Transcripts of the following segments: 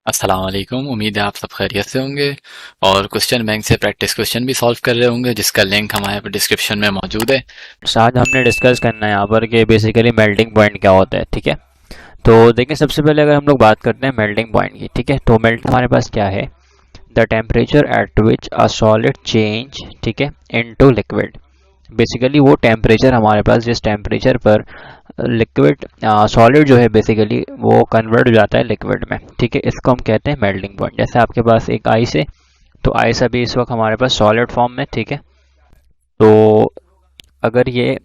अस्सलाम वालेकुम। उम्मीद है आप सब खैरियत से होंगे और क्वेश्चन बैंक से प्रैक्टिस क्वेश्चन भी सॉल्व कर रहे होंगे, जिसका लिंक हमारे डिस्क्रिप्शन में मौजूद है। आज हमने डिस्कस करना है यहाँ पर कि बेसिकली मेल्टिंग पॉइंट क्या होता है। ठीक है, तो देखिए सबसे पहले अगर हम लोग बात करते हैं मेल्टिंग पॉइंट की। ठीक है, तो मेल्ट हमारे पास क्या है? The temperature at which a solid change, ठीक है, इनटू लिक्विड। बेसिकली वो टेम्परेचर हमारे पास जिस टेम्परेचर पर लिक्विड सॉलिड जो है बेसिकली वो कन्वर्ट हो जाता है लिक्विड में। ठीक है, इसको हम कहते हैं मेल्टिंग पॉइंट। जैसे आपके पास एक आइस है, तो आइस अभी इस वक्त हमारे पास सॉलिड फॉर्म में। ठीक है, तो अगर ये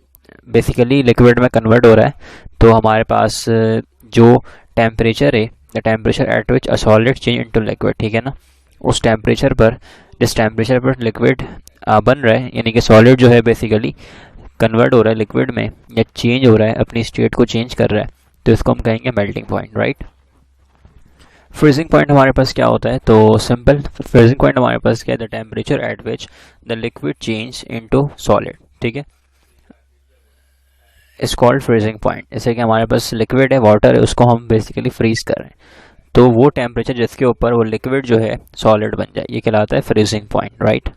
बेसिकली लिक्विड में कन्वर्ट हो रहा है तो हमारे पास जो टेम्परेचर है, the temperature at which a solid change into liquid, ठीक है ना, उस टेम्परेचर पर जिस टेम्परेचर पर लिक्विड बन रहा है, यानी कि सॉलिड जो है बेसिकली कन्वर्ट हो रहा है लिक्विड में या चेंज हो रहा है, अपनी स्टेट को चेंज कर रहा है, तो इसको हम कहेंगे melting point, right. Freezing point हमारे पास क्या होता है? तो सिंपल, फ्रीजिंग पॉइंट हमारे पास क्या है? The temperature at which the liquid change into solid. ठीक है, इज कॉल्ड फ्रीजिंग पॉइंट। जैसे कि हमारे पास लिक्विड है, वाटर है, उसको हम बेसिकली फ्रीज कर रहे हैं, तो वो टेम्परेचर जिसके ऊपर वो लिक्विड जो है सॉलिड बन जाए, ये कहलाता है फ्रीजिंग पॉइंट, राइट।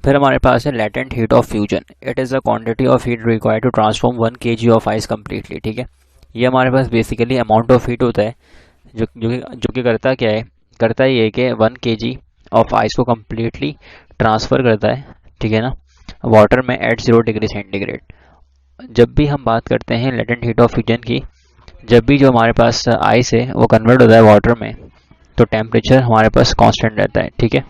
फिर हमारे पास है latent heat of fusion. It is the quantity of heat required to transform 1 kg of ice completely. ठीक है, ये हमारे पास बेसिकली अमाउंट ऑफ हीट होता है जो कि करता क्या है? करता ये है कि 1 kg ऑफ आइस को कम्प्लीटली ट्रांसफ़र करता है, ठीक है ना, वाटर में एट 0 डिग्री सेंटीग्रेड। जब भी हम बात करते हैं लेटेंट हीट ऑफ फ्यूजन की, जब भी जो हमारे पास आइस है वो कन्वर्ट होता है वाटर में, तो टेम्परेचर हमारे पास कांस्टेंट रहता है। ठीक है,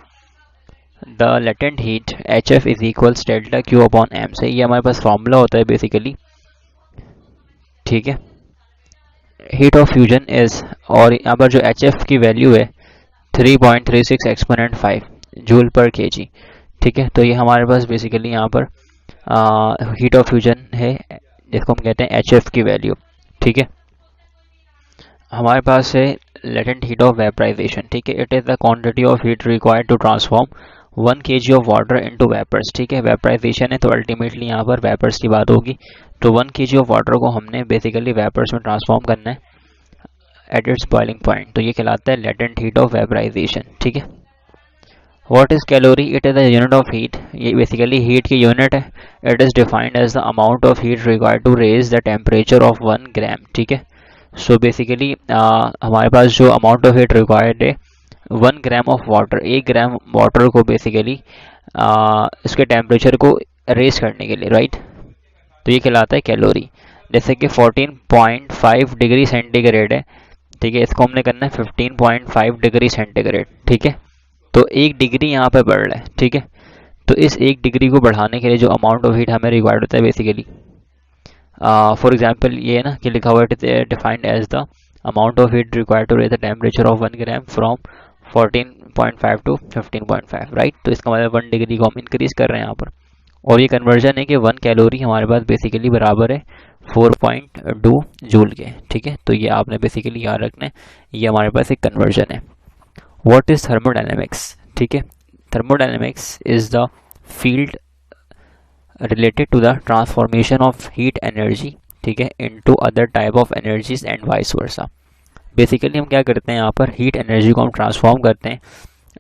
the latent heat H F is equals delta Q upon M से, ये हमारे पास फॉर्मूला होता है बेसिकली। ठीक है, हीट ऑफ फ्यूजन इज, और यहाँ पर जो एच एफ की वैल्यू है 3.36 एक्सपोनेंट 5 जूल पर के जी। ठीक है, तो ये हमारे पास बेसिकली यहाँ पर हीट ऑफ फ्यूजन है, जिसको हम कहते हैं एच एफ की वैल्यू। ठीक है, हमारे पास है लेटेंट हीट ऑफ वेपराइजेशन। ठीक है, it is the quantity of heat required to transform 1 kg of water into vapours. ठीक है, वेपराइजेशन है तो अल्टीमेटली यहाँ पर वेपर्स की बात होगी, तो 1 kg ऑफ वाटर को हमने बेसिकली वेपर्स में ट्रांसफॉर्म करना है एट इट्स बॉइलिंग पॉइंट, तो ये कहलाता है लेटेंट हीट ऑफ वेपराइजेशन। ठीक है, what is calorie? It is the unit of heat, ये बेसिकली हीट की यूनिट है। It is defined as the amount of heat required to raise the temperature of 1 gram. ठीक है, so basically हमारे पास जो अमाउंट ऑफ हीट रिक्वायर्ड है 1 gram of water, 1 gram water को बेसिकली इसके टेम्परेचर को रेज करने के लिए, राइट, तो ये कहलाता है कैलोरी। जैसे कि 14.5 डिग्री सेंटीग्रेड है, ठीक है, इसको हमने करना है 15.5 डिग्री सेंटीग्रेड। ठीक है, तो 1 डिग्री यहाँ पे बढ़ रहा है। ठीक है, तो इस 1 डिग्री को बढ़ाने के लिए जो अमाउंट ऑफ हीट हमें रिक्वायर्ड होता है बेसिकली, फॉर एग्जाम्पल ये है ना कि लिखा हुआ है defined as the amount of heat required to raise the temperature of 1 gram from 14.5 to 15.5, right. तो इसका मतलब 1 डिग्री को हम इंक्रीज कर रहे हैं यहाँ पर, और ये कन्वर्जन है कि 1 कैलोरी हमारे पास बेसिकली बराबर है 4.2 जूल के। ठीक है, तो ये आपने बेसिकली याद रखना है, ये हमारे पास एक कन्वर्जन है। What is thermodynamics? ठीक है, thermodynamics is the field related to the transformation of heat energy, ठीक है, into other type of energies and vice versa। Basically हम क्या करते हैं यहाँ पर, हीट एनर्जी को हम ट्रांसफॉर्म करते हैं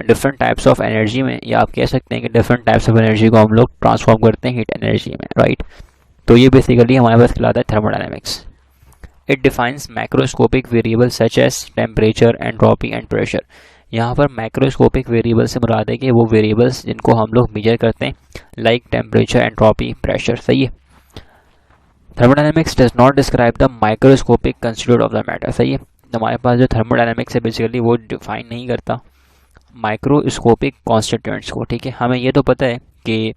डिफरेंट टाइप्स ऑफ एनर्जी में, या आप कह सकते हैं कि डिफरेंट टाइप्स ऑफ एनर्जी को हम लोग ट्रांसफॉर्म करते हैं हीट एनर्जी में, राइट। तो ये बेसिकली हमारे पास कहलाता है thermodynamics. It defines macroscopic variable such as temperature, entropy and pressure. यहाँ पर मैक्रोस्कोपिक वेरिएबल से मुराद है कि वो वेरिएबल्स जिनको हम लोग मेजर करते हैं, लाइक टेम्परेचर, एंट्रोपी, प्रेशर। सही है, thermodynamics does not describe the microscopic constitute of the matter. सही है, हमारे पास जो थर्मोडायनेमिक्स है बेसिकली वो डिफाइन नहीं करता माइक्रोस्कोपिक कॉन्स्टिट्यूएंट्स को। ठीक है, हमें ये तो पता है कि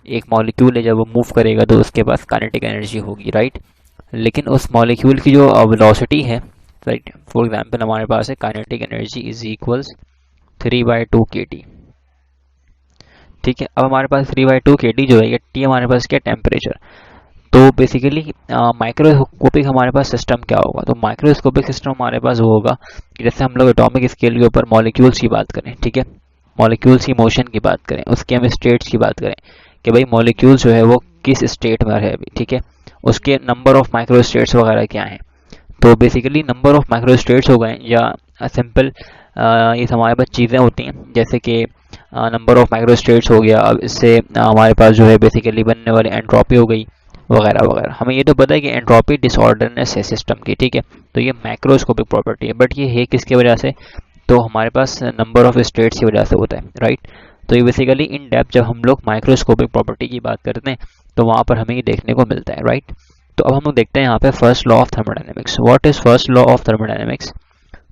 एक मॉलिक्यूल है, जब वो मूव करेगा तो उसके पास काइनेटिक एनर्जी होगी, राइट, लेकिन उस मॉलिक्यूल की जो वेलोसिटी है, राइट, फॉर एग्जांपल हमारे पास है kinetic energy is equals 3/2 kT। ठीक है, अब हमारे पास 3/2 kT जो है, ये टी हमारे पास क्या, टेम्परेचर। तो बेसिकली माइक्रोस्कोपिक हमारे पास सिस्टम क्या होगा? तो माइक्रोस्कोपिक सिस्टम हमारे पास वो होगा कि जैसे हम लोग एटॉमिक स्केल के ऊपर मॉलिक्यूल्स की बात करें, ठीक है, मॉलिक्यूल्स की मोशन की बात करें, उसके हम स्टेट्स की बात करें कि भाई मॉलिक्यूल जो है वो किस स्टेट में है अभी, ठीक है, उसके नंबर ऑफ माइक्रो स्टेट्स वगैरह क्या हैं। तो basically number of micro states हो गए, या सिंपल ये हमारे पास चीज़ें होती हैं, जैसे कि नंबर ऑफ माइक्रो स्टेट्स हो गया। अब इससे हमारे पास जो है बेसिकली बनने वाली एंट्रोपी हो गई वगैरह वगैरह। हमें ये तो पता है कि एंट्रोपी डिसऑर्डरनेस है सिस्टम की, ठीक है। तो ये मैक्रोस्कोपिक प्रॉपर्टी है, बट ये है किसकी वजह से? तो हमारे पास नंबर ऑफ स्टेट्स की वजह से होता है, राइट। तो ये बेसिकली इन डेप्थ जब हम लोग माइक्रोस्कोपिक प्रॉपर्टी की बात करते हैं तो वहाँ पर हमें ये देखने को मिलता है, राइट। तो अब हम लोग देखते हैं यहाँ पे first law of thermodynamics. What is first law of thermodynamics?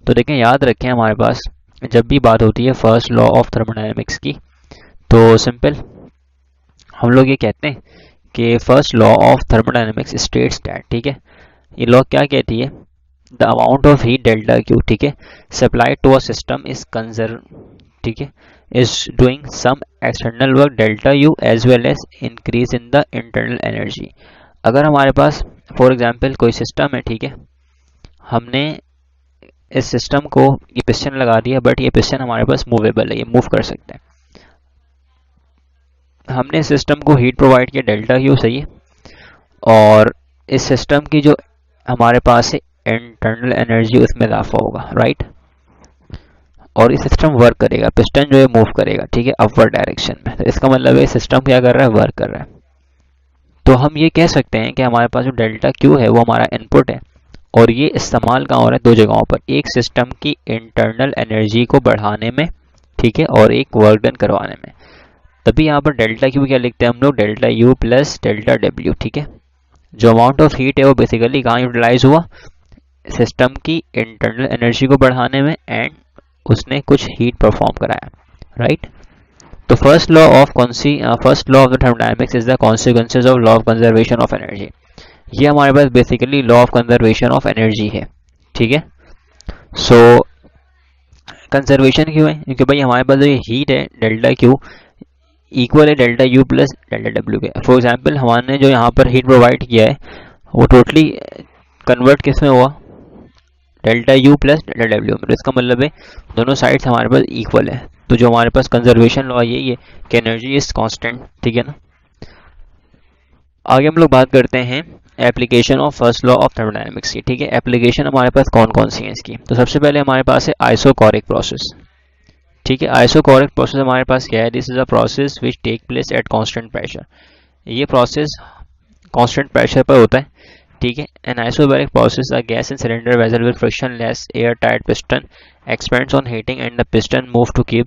तो देखें, याद रखें, हमारे पास जब भी बात होती है फर्स्ट लॉ ऑफ थर्मोडायनेमिक्स की, तो सिंपल हम लोग ये कहते हैं कि first law of thermodynamics states that, ठीक है। ये लॉ क्या कहती है? The amount of heat delta Q, ठीक है, supplied to a system is conserve, ठीक है, is doing some external work delta u as well as increase in the internal energy। अगर हमारे पास फॉर एग्जांपल कोई सिस्टम है, ठीक है, हमने इस सिस्टम को ये पिस्टन लगा दिया, बट ये पिस्टन हमारे पास मूवेबल है, ये मूव कर सकता है। हमने सिस्टम को हीट प्रोवाइड किया डेल्टा क्यू, सही है, और इस सिस्टम की जो हमारे पास है इंटरनल एनर्जी उसमें इजाफा होगा, राइट। और ये सिस्टम वर्क करेगा, पिस्टन जो है मूव करेगा, ठीक है, अपवर्ड डायरेक्शन में। तो इसका मतलब है सिस्टम क्या कर रहा है? वर्क कर रहा है। तो हम ये कह सकते हैं कि हमारे पास जो डेल्टा क्यू है वो हमारा इनपुट है, और ये इस्तेमाल कहाँ हो रहा है? दो जगहों पर, एक सिस्टम की इंटरनल एनर्जी को बढ़ाने में, ठीक है, और एक वर्क डन करवाने में। तभी यहाँ पर डेल्टा क्यू क्या लिखते हैं हम लोग? Delta U plus delta W, ठीक है। जो अमाउंट ऑफ हीट है वो बेसिकली कहाँ यूटिलाइज हुआ? सिस्टम की इंटरनल एनर्जी को बढ़ाने में, एंड उसने कुछ हीट परफॉर्म कराया, राइट। तो first law of the thermodynamics is the consequences of law of conservation of energy. ये हमारे पास basically law of conservation of energy है, ठीक है। सो कंजर्वेशन क्यों है? क्योंकि भाई हमारे पास जो ये हीट है डेल्टा क्यू इक्वल है delta U plus delta W के। फॉर एग्जाम्पल हमने जो यहाँ पर हीट प्रोवाइड किया है वो टोटली कन्वर्ट किस में हुआ? Delta U plus delta W में। तो इसका मतलब है दोनों साइड्स हमारे पास इक्वल है। तो जो हमारे पास कंजर्वेशन लॉ यही है कि एनर्जी इज कांस्टेंट, ठीक है ना। आगे हम लोग बात करते हैं application of first law of thermodynamics की, ठीक है। एप्लीकेशन हमारे पास कौन कौन सी है इसकी? तो सबसे पहले हमारे पास है आइसोकोरिक प्रोसेस, ठीक है। आइसोकोरिक प्रोसेस हमारे पास क्या है? This is a process which take place at constant pressure. ये प्रोसेस कांस्टेंट प्रेशर पर होता है, ठीक है। An isobaric process a gas in cylinder vessel with frictionless air tight piston expands on heating and the piston move to keep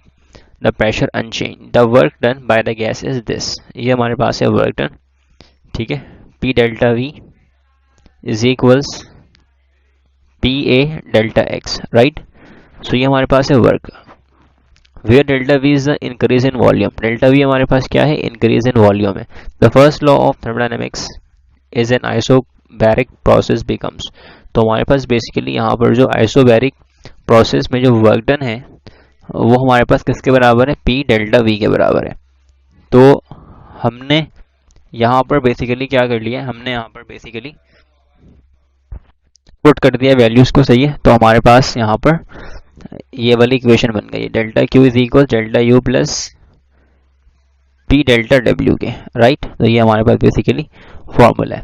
the pressure unchange. The work done by the gas is this. ये हमारे पास है work done, ठीक है। P delta V is equals P A delta X, right. So ये हमारे पास है work. Where delta V is the increase in volume. Delta V हमारे पास क्या है? इंक्रीज इन वॉल्यूम है। The first law of thermodynamics is an isobaric process becomes. तो हमारे पास बेसिकली यहाँ पर जो आइसोबैरिक प्रोसेस में जो वर्क डन है वो हमारे पास किसके बराबर है? पी डेल्टा वी के बराबर है। तो हमने यहाँ पर बेसिकली क्या कर लिया? हमने यहाँ पर बेसिकली पुट कर दिया वैल्यूज को, सही है। तो हमारे पास यहाँ पर ये वाली इक्वेशन बन गई, delta Q is equal delta U plus P delta W के, राइट। तो ये हमारे पास बेसिकली फॉर्मूला है।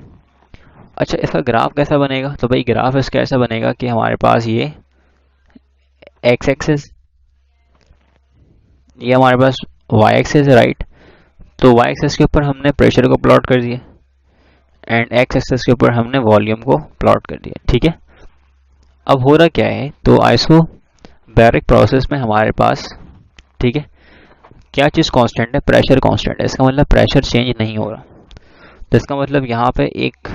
अच्छा, इसका ग्राफ कैसा बनेगा? तो भाई ग्राफ इसका ऐसा बनेगा कि हमारे पास ये एक्स एक्सिस, ये हमारे पास वाई एक्सिस है, राइट। तो वाई एक्सिस के ऊपर हमने प्रेशर को प्लॉट कर दिया एंड एक्स एक्सिस के ऊपर हमने वॉल्यूम को प्लॉट कर दिया, ठीक है। अब हो रहा क्या है? तो आइसोबैरिक प्रोसेस में हमारे पास, ठीक है, क्या चीज़ कांस्टेंट है? प्रेशर कांस्टेंट है। इसका मतलब प्रेशर चेंज नहीं हो रहा। तो इसका मतलब यहाँ पे एक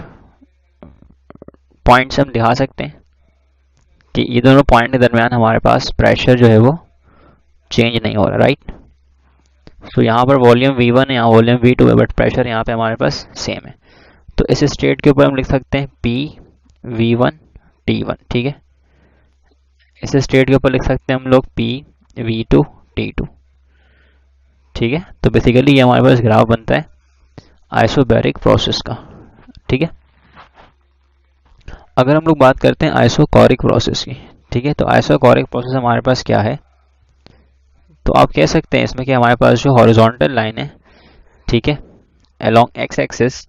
पॉइंट से हम दिखा सकते हैं कि ये दोनों पॉइंट के दरमियान हमारे पास प्रेशर जो है वो चेंज नहीं हो रहा, राइट। सो यहाँ पर वॉल्यूम V1 है, यहाँ वॉल्यूम V2 है, बट प्रेशर यहाँ पे हमारे पास सेम है। तो इस स्टेट के ऊपर हम लिख सकते हैं P V1 T1, ठीक है। इस स्टेट के ऊपर लिख सकते हैं हम लोग P V2 T2, ठीक है। तो बेसिकली ये हमारे पास ग्राफ बनता है आइसोबैरिक प्रोसेस का, ठीक है। अगर हम लोग बात करते हैं आइसोकोरिक प्रोसेस की, ठीक है, तो आइसोकोरिक प्रोसेस हमारे पास क्या है? तो आप कह सकते हैं इसमें कि हमारे पास जो हॉरिजॉन्टल लाइन है, ठीक है, अलोंग एक्स एक्सिस,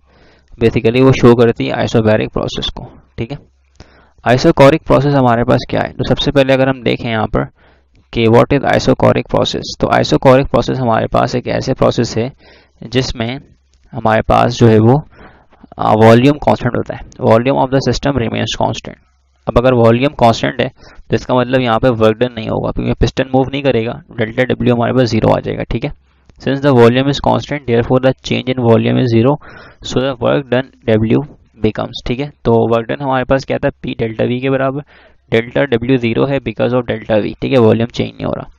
बेसिकली वो शो करती है आइसोबैरिक प्रोसेस को, ठीक है। आइसोकोरिक प्रोसेस हमारे पास क्या है? तो सबसे पहले अगर हम देखें यहाँ पर कि व्हाट इज आइसोकोरिक प्रोसेस। तो आइसोकोरिक प्रोसेस हमारे पास एक ऐसे प्रोसेस है जिसमें हमारे पास जो है वो वॉल्यूम कांस्टेंट होता है, volume of the system remains constant. अब अगर वॉल्यूम कांस्टेंट है तो इसका मतलब यहाँ पे वर्क डन नहीं होगा, क्योंकि पिस्टन मूव नहीं करेगा, डेल्टा डब्ल्यू हमारे पास जीरो आ जाएगा। ठीक है, since the volume is constant therefore the change in volume is zero, so the work done W becomes. ठीक है, तो वर्क डन हमारे पास क्या था, पी डेल्टा वी के बराबर। डेल्टा डब्ल्यू जीरो है बिकॉज ऑफ डेल्टा वी। ठीक है, वॉल्यूम चेंज नहीं हो रहा।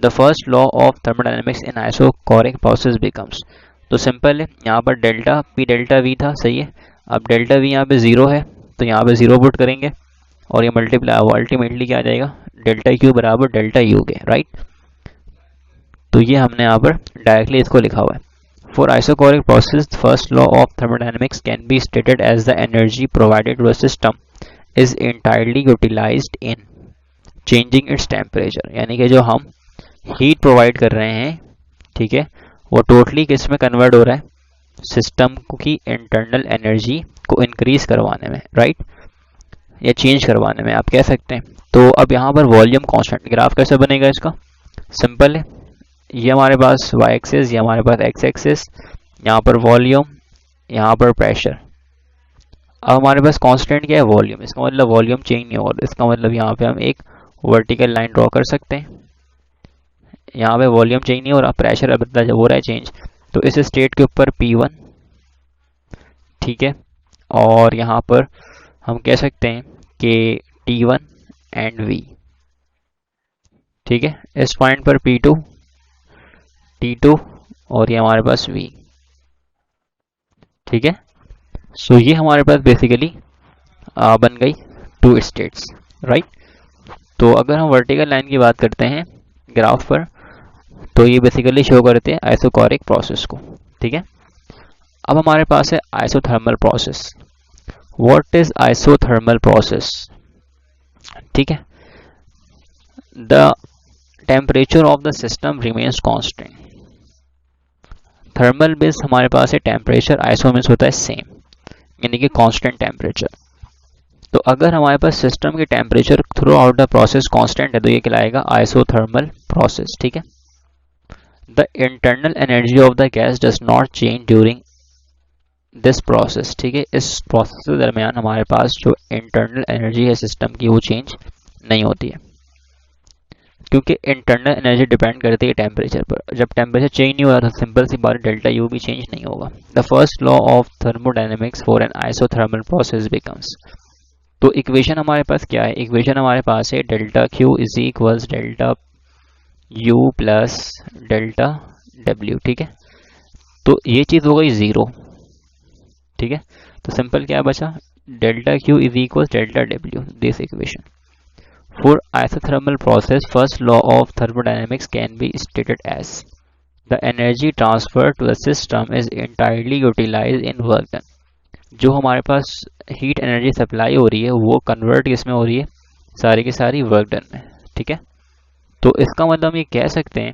The first law of thermodynamics in isochoric process becomes. तो सिंपल है, यहाँ पर डेल्टा पी डेल्टा वी था, सही है। अब डेल्टा वी यहाँ पे जीरो है तो यहाँ पे जीरो पुट करेंगे और ये मल्टीप्लाई अल्टीमेटली क्या आ जाएगा, डेल्टा क्यू बराबर डेल्टा यू के, राइट। तो ये हमने यहाँ पर डायरेक्टली इसको लिखा हुआ है। For isochoric process first law of thermodynamics can be stated as the energy provided to the system is entirely utilised in changing its temperature. यानी कि जो हम हीट प्रोवाइड कर रहे हैं, ठीक है, वो टोटली किस में कन्वर्ट हो रहा है, सिस्टम की इंटरनल एनर्जी को इंक्रीज करवाने में, राइट, या चेंज करवाने में आप कह सकते हैं। तो अब यहाँ पर वॉल्यूम कांस्टेंट, ग्राफ कैसे बनेगा इसका, सिंपल है, ये हमारे पास वाई एक्सिस, ये हमारे पास एक्स एक्सिस, यहाँ पर वॉल्यूम, यहाँ पर प्रेशर। अब हमारे पास कांस्टेंट क्या है, वॉल्यूम, इसका मतलब वॉल्यूम चेंज नहीं होगा, इसका मतलब यहाँ पे हम एक वर्टिकल लाइन ड्रॉ कर सकते हैं। यहाँ पे वॉल्यूम चेंज नहीं हो रहा, प्रेशर अब हो रहा है चेंज, तो इस स्टेट के ऊपर P1, ठीक है, और यहाँ पर हम कह सकते हैं कि T1 एंड V, ठीक है, इस पॉइंट पर P2, T2 और ये हमारे पास V, ठीक है। सो ये हमारे पास बेसिकली बन गई टू स्टेट्स, राइट। तो अगर हम वर्टिकल लाइन की बात करते हैं ग्राफ पर, तो ये बेसिकली शो करते हैं आइसोकोरिक प्रोसेस को, ठीक है। अब हमारे पास है isothermal process. What is isothermal process, ठीक है। The temperature of the system remains constant. Thermal base हमारे पास है टेम्परेचर, आइसो मीन्स होता है सेम, यानी कि कांस्टेंट टेम्परेचर। तो अगर हमारे पास सिस्टम की temperature through out the process constant है तो ये कहलाएगा आइसोथर्मल प्रोसेस, ठीक है। The internal energy of the gas does not change during this process, ठीक है। इस प्रोसेस के दरमियान हमारे पास जो इंटरनल एनर्जी है सिस्टम की वो चेंज नहीं होती है, क्योंकि इंटरनल एनर्जी डिपेंड करती है टेम्परेचर पर। जब टेम्परेचर चेंज नहीं हो रहा तो सिंपल सी बात, डेल्टा यू भी चेंज नहीं होगा। The first law of thermodynamics for an isothermal process becomes. तो इक्वेशन हमारे पास क्या है, इक्वेशन हमारे पास है delta Q is equals delta U plus delta W, ठीक है। तो ये चीज़ हो गई ज़ीरो, ठीक है। तो सिंपल क्या बचा, delta Q is equals delta W, this equation. For isothermal process, first law of thermodynamics can be stated as the energy transferred to the system is entirely utilized in work done। जो हमारे पास heat energy supply हो रही है वो convert किस में हो रही है, सारी की सारी वर्क डन में, ठीक है। तो इसका मतलब हम ये कह सकते हैं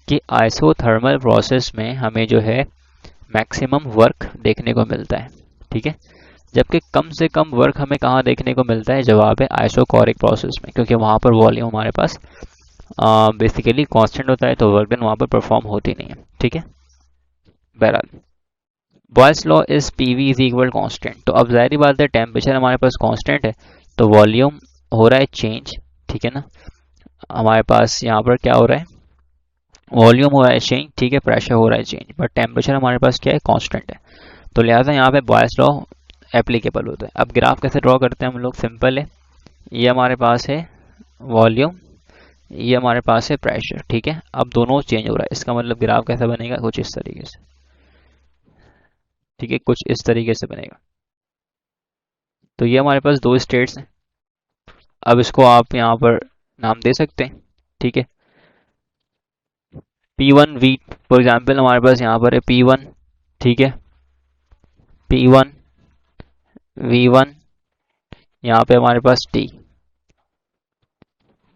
कि आइसोथर्मल प्रोसेस में हमें जो है मैक्सिमम वर्क देखने को मिलता है, ठीक है, जबकि कम से कम वर्क हमें कहाँ देखने को मिलता है, जवाब है आइसोकोरिक प्रोसेस में, क्योंकि वहाँ पर वॉल्यूम हमारे पास बेसिकली कांस्टेंट होता है तो वर्क डन वहाँ पर परफॉर्म होती नहीं है, ठीक है। बहरहाल Boyle's law is PV is equal constant. तो अब जाहिर बात है टेम्परेचर हमारे पास कांस्टेंट है तो वॉल्यूम हो रहा है चेंज, ठीक है ना। हमारे पास यहाँ पर क्या हो रहा है, वॉल्यूम हो रहा है चेंज, ठीक है, प्रेशर हो रहा है चेंज, बट टेम्परेचर हमारे पास क्या है, कांस्टेंट है। तो लिहाजा यहाँ पे बॉयल्स लॉ एप्लीकेबल होता है। अब ग्राफ कैसे ड्रॉ करते हैं हम लोग, सिंपल है, ये हमारे पास है वॉल्यूम, ये हमारे पास है प्रेशर, ठीक है। अब दोनों चेंज हो रहा है, इसका मतलब ग्राफ कैसा बनेगा, कुछ इस तरीके से, ठीक है, कुछ इस तरीके से बनेगा। तो ये हमारे पास दो स्टेट्स हैं। अब इसको आप यहाँ पर नाम दे सकते हैं, ठीक है। P1 V फॉर एग्जाम्पल हमारे पास यहाँ पर है P1, ठीक है, P1 V1, यहाँ पे हमारे पास T,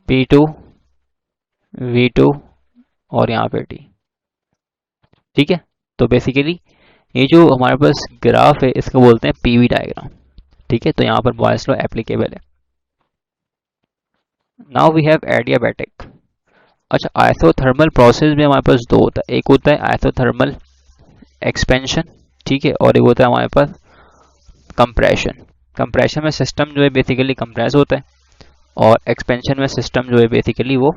P2 V2 और यहाँ पे T, ठीक है। तो बेसिकली ये जो हमारे पास ग्राफ है इसको बोलते हैं पीवी डायग्राम, ठीक है। तो यहाँ पर बॉयल्स लॉ एप्लीकेबल है। Now we have adiabatic. अच्छा, आइसोथर्मल प्रोसेस में हमारे पास दो होता है, एक होता है आइसोथर्मल एक्सपेंशन, ठीक है, और एक होता है हमारे पास कंप्रेशन। कंप्रेशन में सिस्टम जो है बेसिकली कंप्रेस होता है, और एक्सपेंशन में सिस्टम जो है बेसिकली वो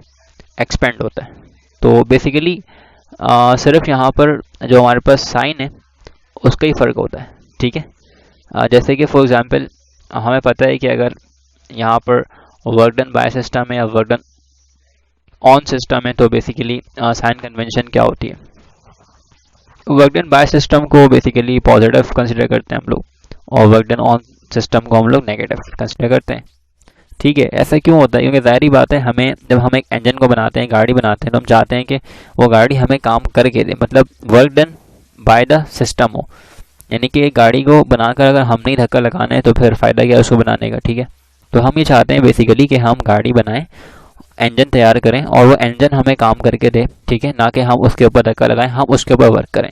एक्सपेंड होता है। तो बेसिकली सिर्फ यहाँ पर जो हमारे पास साइन है उसका ही फ़र्क होता है, ठीक है। जैसे कि फॉर एग्जांपल हमें पता है कि अगर यहाँ पर वर्क डन बाय सिस्टम है या वर्क डन ऑन सिस्टम है, तो बेसिकली साइन कन्वेंशन क्या होती है। वर्क डन बाय सिस्टम को बेसिकली पॉजिटिव कंसिडर करते हैं हम लोग, और वर्क डन ऑन सिस्टम को हम लोग नेगेटिव कंसिडर करते हैं, ठीक है। ऐसा क्यों होता है? क्योंकि ज़ाहिर बात है, हमें जब हम एक इंजन को बनाते हैं, गाड़ी बनाते हैं, तो हम चाहते हैं कि वो गाड़ी हमें काम करके दे, मतलब work done by the system हो। यानी कि एक गाड़ी को बनाकर अगर हम नहीं धक्का लगाना है तो फिर फ़ायदा क्या है उसको बनाने का, ठीक है। तो हम ये चाहते हैं बेसिकली कि हम गाड़ी बनाएं, इंजन तैयार करें, और वो इंजन हमें काम करके दे, ठीक है, ना कि हम उसके ऊपर धक्का लगाएं, हम उसके ऊपर वर्क करें।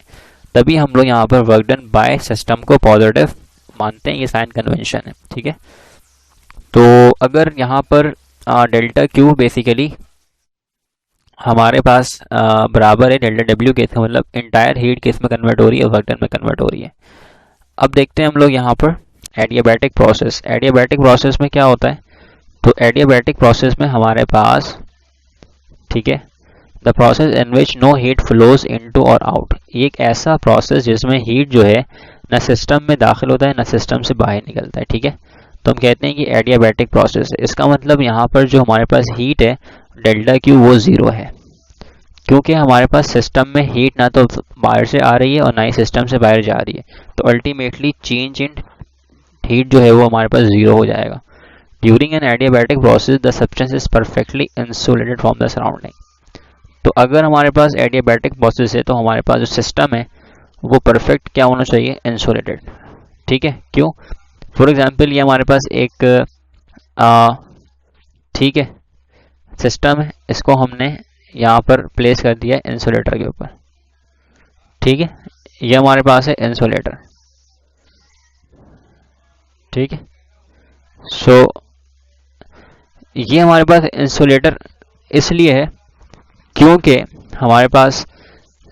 तभी हम लोग यहाँ पर वर्क डन बाय सिस्टम को पॉजिटिव मानते हैं, ये साइन कन्वेंशन है, ठीक है। तो अगर यहाँ पर डेल्टा क्यू बेसिकली हमारे पास बराबर है डेल्टा डब्ल्यू के, इसका मतलब इंटायर हीट किस में कन्वर्ट हो रही है, वर्क डन में कन्वर्ट हो रही है। अब देखते हैं हम लोग यहाँ पर एडियाबैटिक प्रोसेस। एडियाबैटिक प्रोसेस में क्या होता है? तो एडियाबैटिक प्रोसेस में हमारे पास, ठीक है, the process in which no heat flows into और आउट। एक ऐसा प्रोसेस जिसमें हीट जो है न सिस्टम में दाखिल होता है न सिस्टम से बाहर निकलता है, ठीक है। तो हम कहते हैं कि एडियाबैटिक प्रोसेस है। इसका मतलब यहाँ पर जो हमारे पास हीट है डेल्टा क्यू वो ज़ीरो है, क्योंकि हमारे पास सिस्टम में हीट ना तो बाहर से आ रही है और ना ही सिस्टम से बाहर जा रही है। तो अल्टीमेटली चेंज इन हीट जो है वो हमारे पास ज़ीरो हो जाएगा। During an adiabatic process the substance is perfectly insulated from the surrounding. तो अगर हमारे पास एडियाबैटिक प्रोसेस है तो हमारे पास जो सिस्टम है वो परफेक्ट क्या होना चाहिए? इंसुलेटेड, ठीक है। क्यों? फॉर एग्जांपल ये हमारे पास एक ठीक है सिस्टम है, इसको हमने यहाँ पर प्लेस कर दिया इंसुलेटर के ऊपर, ठीक है। ये हमारे पास है इंसुलेटर, ठीक है। सो ये हमारे पास इंसुलेटर इसलिए है क्योंकि हमारे पास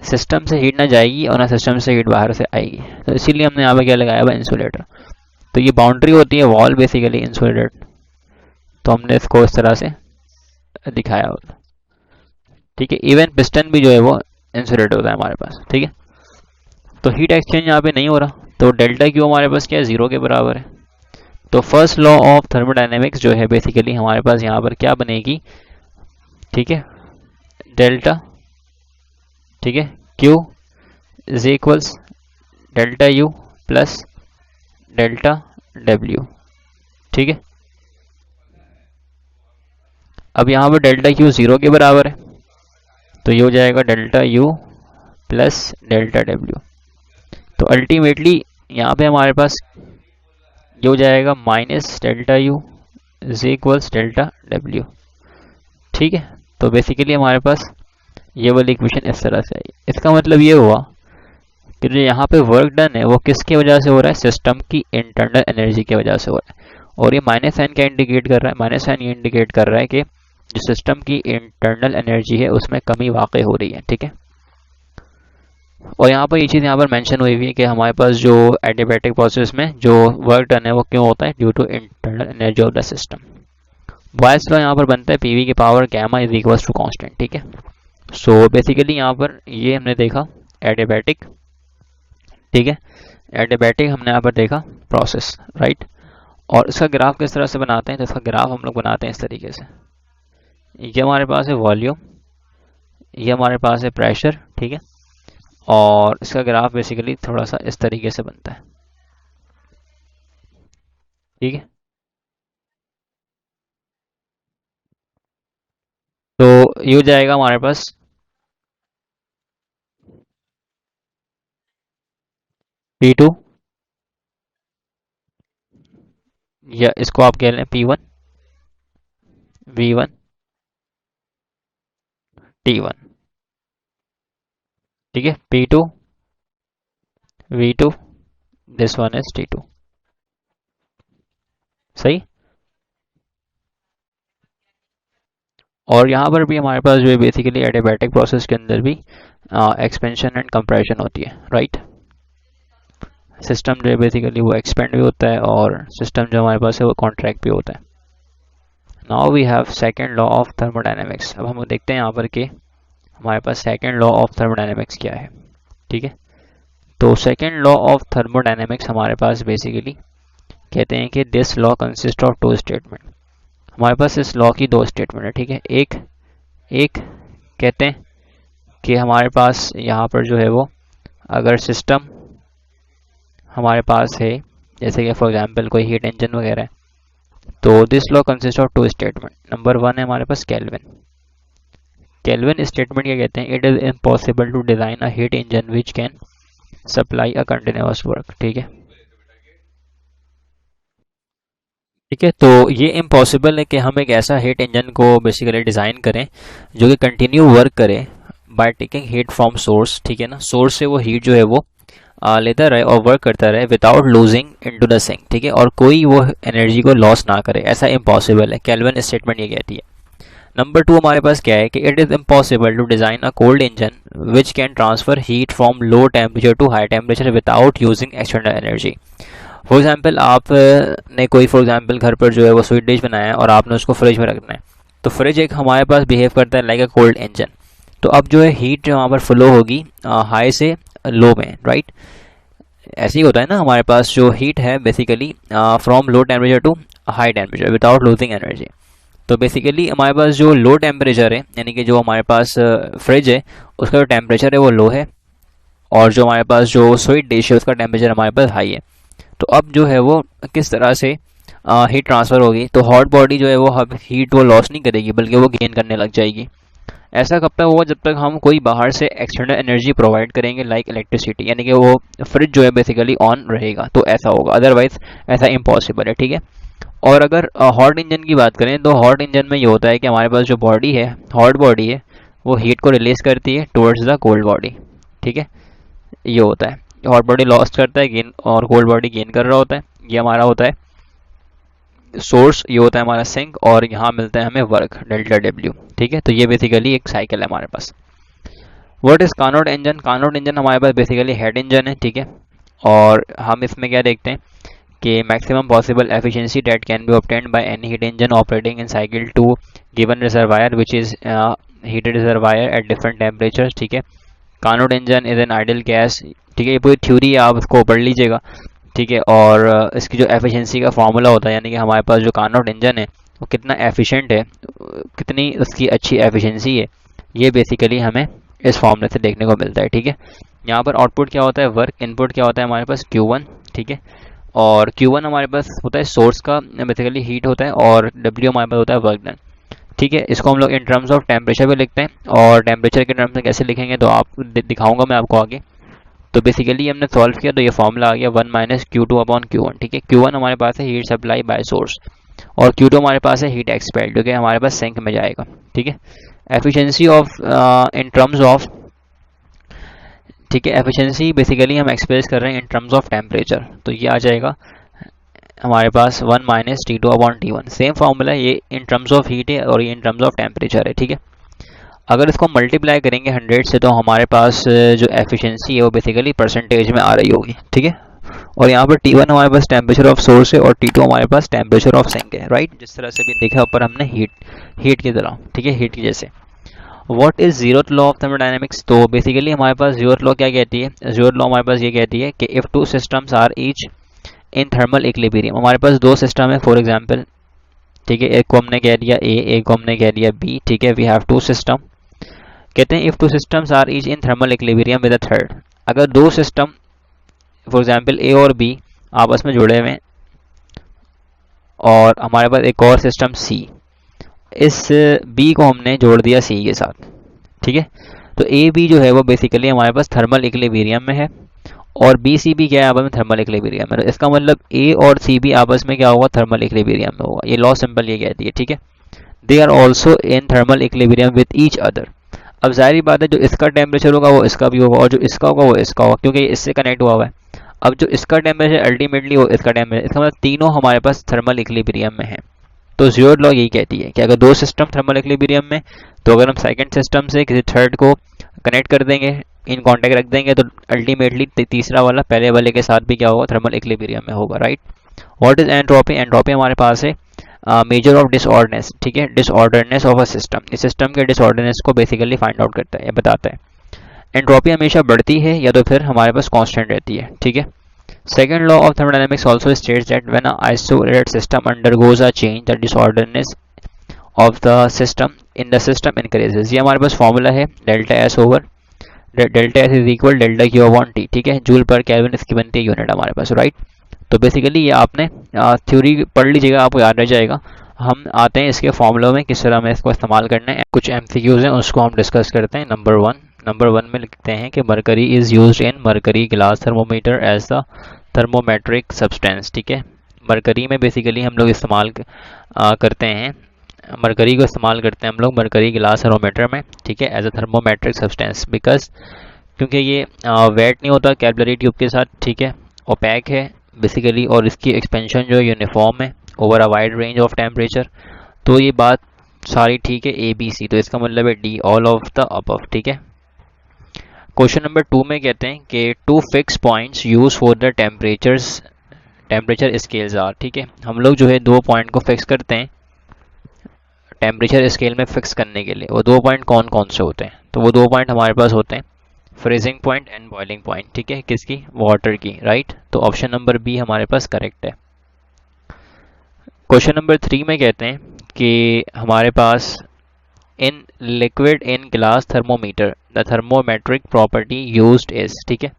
सिस्टम से हीट ना जाएगी और ना सिस्टम से हीट बाहर से आएगी, तो इसीलिए हमने यहाँ पे क्या लगाया हुआ? इंसुलेटर। तो ये बाउंड्री होती है वॉल बेसिकली इंसुलेटेड, तो हमने इसको इस तरह से दिखाया होता, ठीक है। इवन पिस्टन भी जो है वो इंसुलेटेड होता है हमारे पास, ठीक है। तो हीट एक्सचेंज यहाँ पे नहीं हो रहा, तो डेल्टा क्यू हमारे पास क्या है? ज़ीरो के बराबर है। तो फर्स्ट लॉ ऑफ थर्मोडायनेमिक्स जो है बेसिकली हमारे पास यहाँ पर क्या बनेगी, ठीक है, डेल्टा, ठीक है, Q is equals delta U plus delta W, ठीक है। अब यहाँ पर डेल्टा क्यू ज़ीरो के बराबर है, तो ये हो जाएगा delta U plus delta W. तो अल्टीमेटली यहाँ पे हमारे पास ये हो जाएगा minus delta U is equals delta W, ठीक है। तो बेसिकली हमारे पास ये वाली इक्वेशन इस तरह से आई। इसका मतलब ये हुआ कि जो यहाँ पे वर्क डन है वो किसकी वजह से हो रहा है? सिस्टम की इंटरनल एनर्जी की वजह से हो रहा है। और ये माइनस साइन क्या इंडिकेट कर रहा है? माइनस साइन ये इंडिकेट कर रहा है कि जो सिस्टम की इंटरनल एनर्जी है उसमें कमी वाक़ई हो रही है, ठीक है। और यहाँ पर ये चीज़ यहाँ पर मेंशन हुई हुई है कि हमारे पास जो एडियाबैटिक प्रोसेस में जो वर्क डन है वो क्यों होता है? Due to internal energy of the system. Boyle's law यहाँ पर बनता है पीवी की power gamma is equals to constant, ठीक है। सो बेसिकली यहाँ पर ये हमने देखा एडियाबैटिक, ठीक है। एडियाबैटिक हमने यहाँ पर देखा प्रोसेस, राइट। और इसका ग्राफ किस तरह से बनाते हैं? तो इसका ग्राफ हम लोग बनाते हैं इस तरीके से। ये हमारे पास है वॉल्यूम, ये हमारे पास है प्रेशर, ठीक है। और इसका ग्राफ बेसिकली थोड़ा सा इस तरीके से बनता है, ठीक है। तो ये हो जाएगा हमारे पास P2, या इसको आप कह लें P1, V1, T1, ठीक है। P2, V2, this one is T2, सही। और यहाँ पर भी हमारे पास जो है बेसिकली एडियाबैटिक प्रोसेस के अंदर भी एक्सपेंशन एंड कंप्रेशन होती है, राइट। सिस्टम जो है बेसिकली वो एक्सपेंड भी होता है और सिस्टम जो हमारे पास है वो कॉन्ट्रैक्ट भी होता है। Now we have second law of thermodynamics. अब हम देखते हैं यहाँ पर कि हमारे पास सेकेंड लॉ ऑफ थर्मोडायनेमिक्स क्या है, ठीक है। तो सेकेंड लॉ ऑफ थर्मोडायनेमिक्स हमारे पास बेसिकली कहते हैं कि this law consist of two statement. हमारे पास इस लॉ की दो स्टेटमेंट है, ठीक है। एक कहते हैं कि हमारे पास यहाँ पर जो है वो अगर सिस्टम हमारे पास है, जैसे कि फॉर एग्जांपल कोई हीट इंजन वगैरह है, तो this law consist of two statement. Number one है हमारे पास केल्विन। केल्विन स्टेटमेंट क्या कहते हैं, it is impossible to design a heat engine which can supply a continuous work, ठीक है। ठीक है, तो ये इम्पॉसिबल है कि हम एक ऐसा हीट इंजन को बेसिकली डिज़ाइन करें जो कि कंटिन्यू वर्क करे by taking heat from source, ठीक है ना। सोर्स से वो हीट जो है वो लेता रहे और वर्क करता रहे without losing into the sink, ठीक है, और कोई वो एनर्जी को लॉस ना करे, ऐसा इम्पॉसिबल है। केल्विन स्टेटमेंट ये कहती है। नंबर टू हमारे पास क्या है कि it is impossible to design a cold engine which can transfer heat from low temperature to high temperature without using external energy. For example आप ने कोई फॉर एग्जाम्पल घर पर जो है वो स्वीट डिश बनाया है और आपने उसको फ्रिज में रखना है, तो फ्रिज एक हमारे पास बिहेव करता है लाइक अ कोल्ड इंजन। तो अब जो है हीट जो वहाँ पर फ्लो होगी हाई से लो में, राइट। ऐसे ही होता है ना, हमारे पास जो हीट है basically from low temperature to high temperature without losing energy. तो बेसिकली हमारे पास जो लो टेम्परेचर है, यानी कि जो हमारे पास फ्रिज है उसका जो टेम्परेचर है वो लो है, और जो हमारे पास जो स्वीट डिश है उसका टेम्परेचर हमारे पास हाई है। तो अब जो है वो किस तरह से हीट ट्रांसफ़र होगी, तो हॉट बॉडी जो है वो अब हीट वो लॉस नहीं करेगी बल्कि वो गेन करने लग जाएगी। ऐसा कब तक होगा, जब तक हम कोई बाहर से एक्सटर्नल एनर्जी प्रोवाइड करेंगे लाइक इलेक्ट्रिसिटी, यानी कि वो फ्रिज जो है बेसिकली ऑन रहेगा, तो ऐसा होगा, अदरवाइज ऐसा इम्पॉसिबल है, ठीक है। और अगर हॉट इंजन की बात करें तो हॉट इंजन में ये होता है कि हमारे पास जो बॉडी है, हॉट बॉडी है, वो हीट को रिलीज करती है टुवर्ड्स द कोल्ड बॉडी, ठीक है। ये होता है, हॉट बॉडी लॉस करता है गेन और कोल्ड बॉडी गेन कर रहा होता है। ये हमारा होता है सोर्स, ये होता है हमारा सिंक, और यहाँ मिलता है हमें वर्क डेल्टा डब्ल्यू, ठीक है। तो ये बेसिकली एक साइकिल है हमारे पास। What is Carnot engine? Carnot engine हमारे पास बेसिकली हेड इंजन है, ठीक है। और हम इसमें क्या देखते हैं कि maximum possible efficiency that can be obtained by any heat engine operating in cycle two given reservoir which is heated reservoir at different temperature, ठीक है। Carnot engine is an ideal gas, ठीक है। ये पूरी थ्योरी है, आप उसको पढ़ लीजिएगा, ठीक है। और इसकी जो एफिशिएंसी का फार्मूला होता है, यानी कि हमारे पास जो कार्नोट इंजन है वो कितना एफिशिएंट है, कितनी उसकी अच्छी एफिशिएंसी है, ये बेसिकली हमें इस फॉर्मूले से देखने को मिलता है, ठीक है। यहाँ पर आउटपुट क्या होता है, वर्क। इनपुट क्या होता है हमारे पास, Q1, ठीक है। और Q1 हमारे पास होता है सोर्स का बेसिकली हीट होता है, और W हमारे पास होता है वर्क डन, ठीक है। इसको हम लोग इन टर्म्स ऑफ टेम्परेचर भी लिखते हैं, और टेम्परेचर के टर्म्स में कैसे लिखेंगे तो आप दिखाऊंगा मैं आपको आगे। तो बेसिकली हमने सॉल्व किया तो ये फॉर्मूला आ गया 1 माइनस Q2 अपॉन Q1, ठीक है। Q1 हमारे पास है हीट सप्लाई बाय सोर्स, और Q2 हमारे पास है हीट एक्सपेल्ड, जो कि हमारे पास सिंक में जाएगा, ठीक है। Efficiency of in terms of, ठीक है, एफिशिएंसी बेसिकली हम एक्सप्रेस कर रहे हैं इन टर्म्स ऑफ टेम्परेचर, तो ये आ जाएगा हमारे पास 1 minus T2 upon T1। Same formula, ये इन टर्म्स ऑफ हीट है और ये इन टर्म्स ऑफ टेम्परेचर है, ठीक है। अगर इसको मल्टीप्लाई करेंगे 100 से तो हमारे पास जो एफिशिएंसी है वो बेसिकली परसेंटेज में आ रही होगी, ठीक है। और यहाँ पर T1 हमारे पास टेम्परेचर ऑफ सोर्स है और T2 हमारे पास टेम्परेचर ऑफ सिंक है, राइट। जिस तरह से भी देखा ऊपर हमने हीट की तरह, ठीक है, हीट की जैसे। What is zeroth law of thermodynamics? तो बेसिकली हमारे पास जीरोथ लॉ क्या कहती है, जीरोथ लॉ हमारे पास ये कहती है कि if two systems are each in thermal equilibrium, हमारे पास दो सिस्टम है फॉर एग्जांपल, ठीक है। एक को हमने कह दिया A, एक को हमने कह दिया B, ठीक है। वी हैव टू सिस्टम, कहते हैं if two systems are each in thermal equilibrium with a third. अगर दो सिस्टम फॉर एग्जांपल A और B आपस में जुड़े हुए हैं, और हमारे पास एक और सिस्टम C, इस B को हमने जोड़ दिया C के साथ, ठीक है। तो A B जो है वो बेसिकली हमारे पास थर्मल इक्विलिब्रियम में है, और B C B क्या है आपस में थर्मल इक्विलिब्रियम में। इसका मतलब A और C B आपस में क्या होगा, थर्मल इक्विलिब्रियम में होगा। ये लॉ सिंपल ये कहती है, ठीक है। They are also in thermal equilibrium with each other. अब जाहिर बात है जो इसका टेम्परेचर होगा वो इसका भी होगा, और जो इसका होगा वो इसका होगा, क्योंकि ये इससे कनेक्ट हुआ हुआ है। अब जो इसका टेम्परेचर अल्टीमेटली वो इसका टेम्परेचर, इसका मतलब तीनों हमारे पास थर्मल इक्विलिब्रियम में है, तो जीरो लॉ यही कहती है कि अगर दो सिस्टम थर्मल इक्विलिब्रियम में, तो अगर हम सेकंड सिस्टम से किसी थर्ड को कनेक्ट कर देंगे, इन कांटेक्ट रख देंगे, तो अल्टीमेटली तीसरा वाला पहले वाले के साथ भी क्या होगा, थर्मल इक्विलिब्रियम में होगा, right. What is entropy? Entropy हमारे पास है मेजर ऑफ डिसऑर्डरनेस, ठीक है, डिसऑर्डरनेस ऑफ अ सिस्टम। इस सिस्टम के डिसऑर्डरनेस को बेसिकली फाइंड आउट करता है या बताता है। एंट्रोपी हमेशा बढ़ती है या तो फिर हमारे पास कांस्टेंट रहती है, ठीक है। Second law of thermodynamics also states that when a isolated system undergoes a change the disorderness of the system in the system increases. ये हमारे पास फॉर्मूला है delta S over delta S is equal delta Q upon T, ठीक है। Joule पर kelvin इसकी बनती है unit हमारे पास, राइट। तो बेसिकली ये आपने थ्योरी पढ़ लीजिएगा, आपको याद रह जाएगा। हम आते हैं इसके फॉर्मूलों में, किस तरह हमें इसको इस्तेमाल करना है। कुछ एमसीक्यूज हैं उसको हम डिस्कस करते हैं। नंबर वन में लिखते हैं कि mercury is used in mercury glass thermometer as the thermometric substance, ठीक है। मरकरी में बेसिकली हम लोग इस्तेमाल करते हैं, मरकरी को इस्तेमाल करते हैं हम लोग मरकरी ग्लास थर्मोमीटर में, ठीक है, as a thermometric substance. Because क्योंकि ये वेट नहीं होता कैपिलरी ट्यूब के साथ, ठीक है, ओपैक है बेसिकली, और इसकी एक्सपेंशन जो है यूनिफॉर्म है over a wide range of temperature. तो ये बात सारी ठीक है, ए बी सी, तो इसका मतलब है D, all of the above, ठीक है। क्वेश्चन नंबर 2 में कहते हैं कि two fix points use for the temperature scales are, ठीक है। हम लोग जो है दो पॉइंट को फिक्स करते हैं टेम्परेचर स्केल में फिक्स करने के लिए। वो दो पॉइंट कौन कौन से होते हैं? तो वो दो पॉइंट हमारे पास होते हैं freezing point and boiling point, ठीक है, किसकी? वाटर की, राइट। तो ऑप्शन नंबर बी हमारे पास करेक्ट है। क्वेश्चन नंबर 3 में कहते हैं कि हमारे पास in liquid in glass thermometer the thermometric property used is, ठीक है।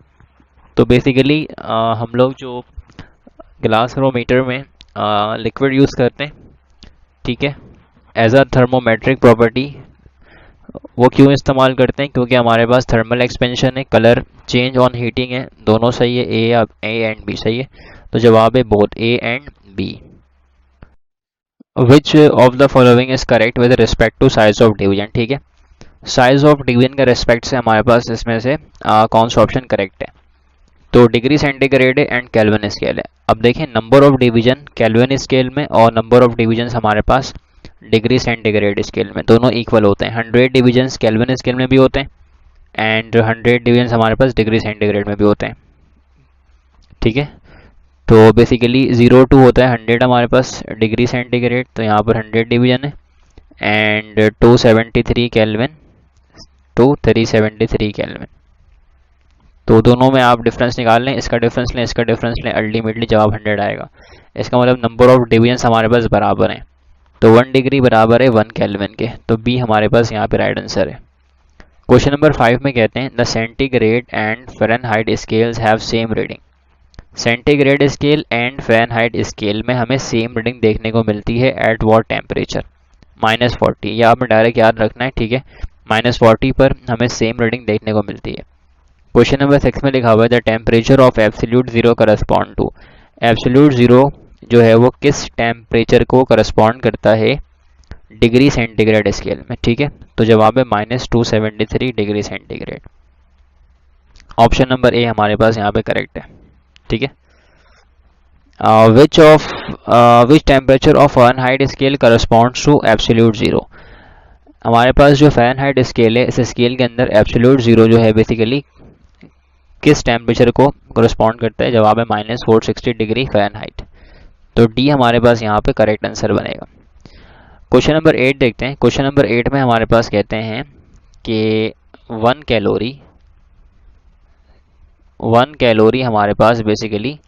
तो बेसिकली हम लोग जो ग्लास थर्मोमीटर में लिक्विड यूज़ करते हैं, ठीक है, एज अ थर्मोमेट्रिक प्रॉपर्टी, वो क्यों इस्तेमाल करते हैं? क्योंकि हमारे पास थर्मल एक्सपेंशन है, कलर चेंज ऑन हीटिंग है, दोनों सही है, ए एंड बी सही है। तो जवाब है both A and B. Which of the following is correct with respect to size of division, ठीक है। साइज ऑफ डिवीजन के रिस्पेक्ट से हमारे पास इसमें से कौन सा ऑप्शन करेक्ट है? तो degree centigrade and kelvin scale है। अब देखें, number of division kelvin scale में और नंबर ऑफ डिवीजन हमारे पास डिग्री सेंटीग्रेड स्केल में, दोनों इक्वल होते हैं। 100 डिवीजन केल्विन स्केल में भी होते हैं एंड 100 डिवीजन हमारे पास डिग्री सेंटीग्रेड में भी होते हैं, ठीक है। तो बेसिकली 0 to होता है 100 हमारे पास डिग्री सेंटीग्रेड, तो यहाँ पर 100 डिवीजन है, एंड 273 केल्विन टू 373 केल्विन। तो दोनों में आप डिफरेंस निकाल लें, इसका डिफरेंस लें, इसका डिफरेंस लें, अल्टीमेटली जवाब 100 आएगा। इसका मतलब नंबर ऑफ डिवीजन हमारे पास बराबर हैं, तो 1 डिग्री बराबर है 1 केल्विन के, तो बी हमारे पास यहाँ पे राइट आंसर है। क्वेश्चन नंबर 5 में कहते हैं the centigrade and Fahrenheit scales have same reading. Centigrade scale and Fahrenheit scale में हमें सेम रीडिंग देखने को मिलती है एट वॉट टेम्परेचर? -40। ये आपने डायरेक्ट याद रखना है, ठीक है, -40 पर हमें सेम रीडिंग देखने को मिलती है। क्वेश्चन नंबर 6 में लिखा हुआ है the temperature of absolute zero correspond to. Absolute zero जो है वो किस टेम्परेचर को करस्पॉन्ड करता है डिग्री सेंटीग्रेड स्केल में, ठीक है। तो जवाब है -273 degree centigrade. Option number A हमारे पास यहाँ पे करेक्ट है, ठीक है। Which temperature of Fahrenheit scale corresponds to absolute zero. हमारे पास जो फ़ारेनहाइट स्केल है, इस स्केल के अंदर एब्सोल्यूट जीरो जो है बेसिकली किस टेम्परेचर को करस्पॉन्ड करता है? जवाब है -460 डिग्री फ़ारेनहाइट। तो डी हमारे पास यहाँ पे करेक्ट आंसर बनेगा। क्वेश्चन नंबर 8 देखते हैं। क्वेश्चन नंबर 8 में हमारे पास कहते हैं कि 1 कैलोरी हमारे पास बेसिकली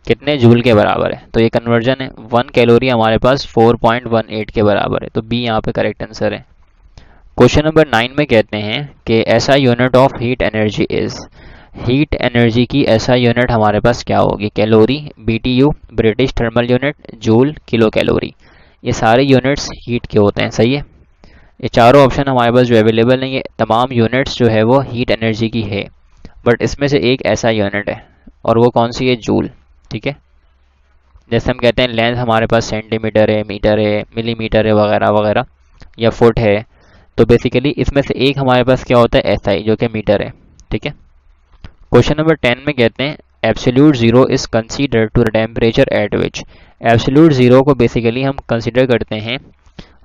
कितने जूल के बराबर है? तो ये कन्वर्जन है, 1 कैलोरी हमारे पास 4.18 के बराबर है, तो बी यहाँ पे करेक्ट आंसर है। क्वेश्चन नंबर 9 में कहते हैं कि ऐसा unit of heat energy is. Heat energy की ऐसा यूनिट हमारे पास क्या होगी? Calorie, BTU British thermal unit, joule, kilo calorie. ये सारे यूनिट्स हीट के होते हैं, सही है। ये चारों ऑप्शन हमारे पास जो अवेलेबल नहीं है, तमाम यूनिट्स जो है वो हीट एनर्जी की है, बट इसमें से एक ऐसा यूनिट है, और वो कौन सी है? जूल, ठीक है। जैसे हम कहते हैं लेंथ हमारे पास सेंटीमीटर है, मीटर है, मिलीमीटर है, वगैरह वगैरह, या फुट है, तो बेसिकली इसमें से एक हमारे पास क्या होता है? SI, जो कि मीटर है, ठीक है। क्वेश्चन नंबर 10 में कहते हैं absolute zero is considered to the temperature at which. Absolute zero को बेसिकली हम कंसिडर करते हैं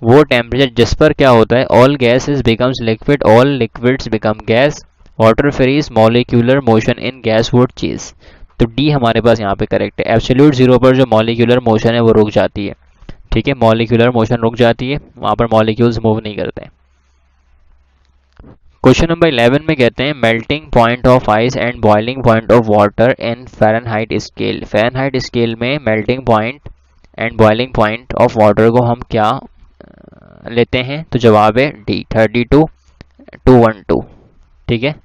वो टेम्परेचर जिस पर क्या होता है, all gases becomes liquid, all liquids become gas, water freeze molecular motion in gas would cease. तो डी हमारे पास यहाँ पे करेक्ट है। एब्सोल्यूट ज़ीरो पर जो मॉलिक्यूलर मोशन है वो रुक जाती है, ठीक है, मॉलिक्यूलर मोशन रुक जाती है, वहाँ पर मॉलिक्यूल्स मूव नहीं करते हैं। क्वेश्चन नंबर 11 में कहते हैं melting point of ice and boiling point of water in Fahrenheit scale. Fahrenheit scale में melting point and boiling point of water को हम क्या लेते हैं, तो जवाब है डी 32.212, ठीक है।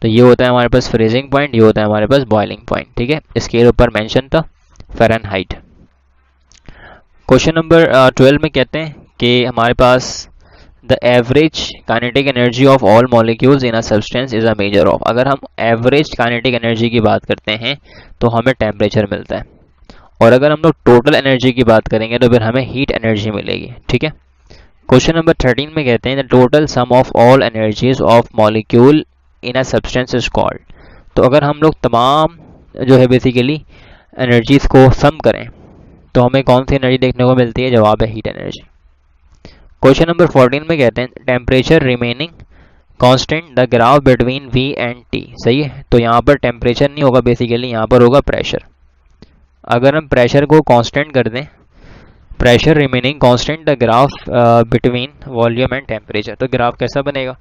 तो ये होता है हमारे पास फ्रीजिंग पॉइंट, ये होता है हमारे पास बॉइलिंग पॉइंट, ठीक है। इसके ऊपर मेंशन था फ़ारेनहाइट। क्वेश्चन नंबर 12 में कहते हैं कि हमारे पास the average kinetic energy of all molecules in a substance is a measure of. अगर हम एवरेज काइनेटिक एनर्जी की बात करते हैं तो हमें टेम्परेचर मिलता है, और अगर हम लोग टोटल एनर्जी की बात करेंगे तो फिर हमें हीट एनर्जी मिलेगी, ठीक है। क्वेश्चन नंबर 13 में कहते हैं the total sum of all energies of molecule in a substance is called. तो अगर हम लोग तमाम जो है बेसिकली एनर्जीज को सम करें तो हमें कौन सी एनर्जी देखने को मिलती है, जवाब है हीट एनर्जी। क्वेश्चन नंबर 14 में कहते हैं temperature remaining constant the graph between V and T। सही है, तो यहाँ पर टेम्परेचर नहीं होगा, बेसिकली यहाँ पर होगा प्रेशर। अगर हम प्रेशर को कांस्टेंट कर दें, pressure remaining constant the graph between volume and temperature, तो ग्राफ कैसा बनेगा,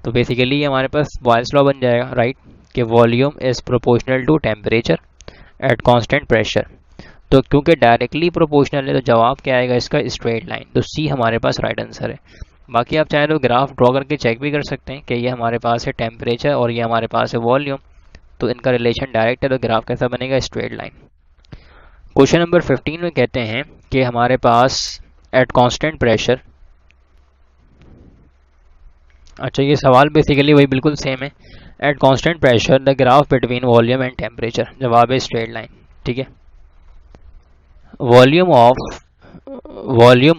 तो बेसिकली हमारे पास बॉयल्स लॉ बन जाएगा, राइट, कि volume is proportional to temperature at constant pressure. तो क्योंकि डायरेक्टली प्रोपोर्शनल है तो जवाब क्या आएगा इसका, स्ट्रेट लाइन। तो सी हमारे पास राइट आंसर है। बाकी आप चाहें तो ग्राफ ड्रॉ करके चेक भी कर सकते हैं कि ये हमारे पास है टेम्परेचर और ये हमारे पास है वॉल्यूम, तो इनका रिलेशन डायरेक्ट है, तो ग्राफ कैसा बनेगा, स्ट्रेट लाइन। क्वेश्चन नंबर 15 में कहते हैं कि हमारे पास एट कांस्टेंट प्रेशर, अच्छा ये सवाल बेसिकली वही बिल्कुल सेम है, eight constant pressure the graph between volume and temperature, जवाब है स्ट्रेट लाइन, ठीक है। volume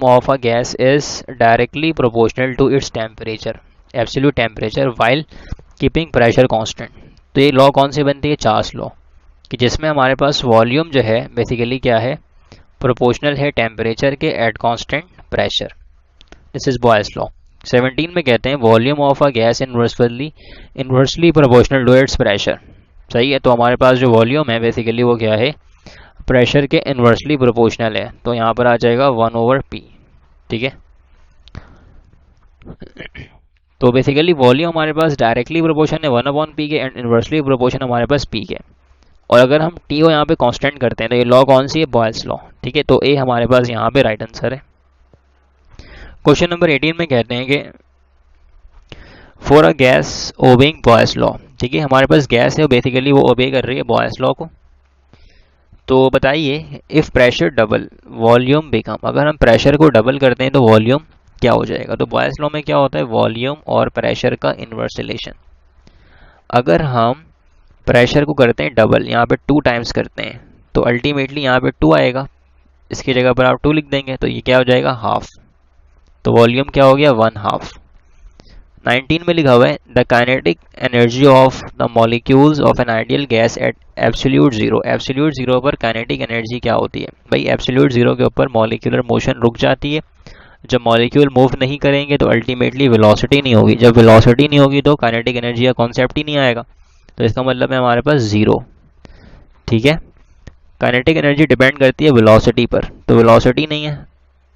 of a gas is directly proportional to its temperature, absolute temperature, while keeping pressure constant। तो ये लॉ कौन सी बनती है, चार्ल्स लॉ, कि जिसमें हमारे पास वॉल्यूम जो है बेसिकली क्या है, प्रोपोर्शनल है टेम्परेचर के at constant pressure. This is Boyle's law. 17 में कहते हैं volume of a gas inversely proportional to its pressure. सही है, तो हमारे पास जो वॉल्यूम है बेसिकली वो क्या है, प्रेशर के इन्वर्सली प्रोपोर्शनल है, तो यहाँ पर आ जाएगा 1/P, ठीक है। तो बेसिकली वॉल्यूम हमारे पास डायरेक्टली प्रोपोर्शन है 1/P के, एंड इन्वर्सली प्रोपोर्शन हमारे पास P के, और अगर हम T को यहाँ पे कांस्टेंट करते हैं तो ये लॉ कौन सी है, बॉयल्स लॉ, ठीक है। तो ए हमारे पास यहाँ पे राइट आंसर है। क्वेश्चन नंबर 18 में कहते हैं कि for a gas obeying Boyle's law, ठीक है, हमारे पास गैस है बेसिकली वो ओबे कर रही है बॉयल्स लॉ को। तो बताइए if pressure double volume become, अगर हम प्रेशर को डबल करते हैं तो वॉल्यूम क्या हो जाएगा, तो बॉयल्स लॉ में क्या होता है, वॉल्यूम और प्रेशर का इन्वर्स रिलेशन। अगर हम प्रेशर को करते हैं डबल, यहाँ पे 2 टाइम्स करते हैं, तो अल्टीमेटली यहाँ पे 2 आएगा, इसकी जगह पर आप 2 लिख देंगे, तो ये क्या हो जाएगा, हाफ। तो वॉल्यूम क्या हो गया, 1/2। 19 में लिखा हुआ है the kinetic energy of the molecules of an ideal gas at absolute zero. Absolute zero पर काइनेटिक एनर्जी क्या होती है, भाई एब्सोल्यूट जीरो के ऊपर मॉलिक्यूलर मोशन रुक जाती है। जब मॉलिक्यूल मूव नहीं करेंगे तो अल्टीमेटली वेलोसिटी नहीं होगी, जब वेलोसिटी नहीं होगी तो काइनेटिक एनर्जी का कॉन्सेप्ट ही नहीं आएगा, तो इसका मतलब है हमारे पास जीरो, ठीक है। काइनेटिक एनर्जी डिपेंड करती है वेलोसिटी पर, तो वेलोसिटी नहीं है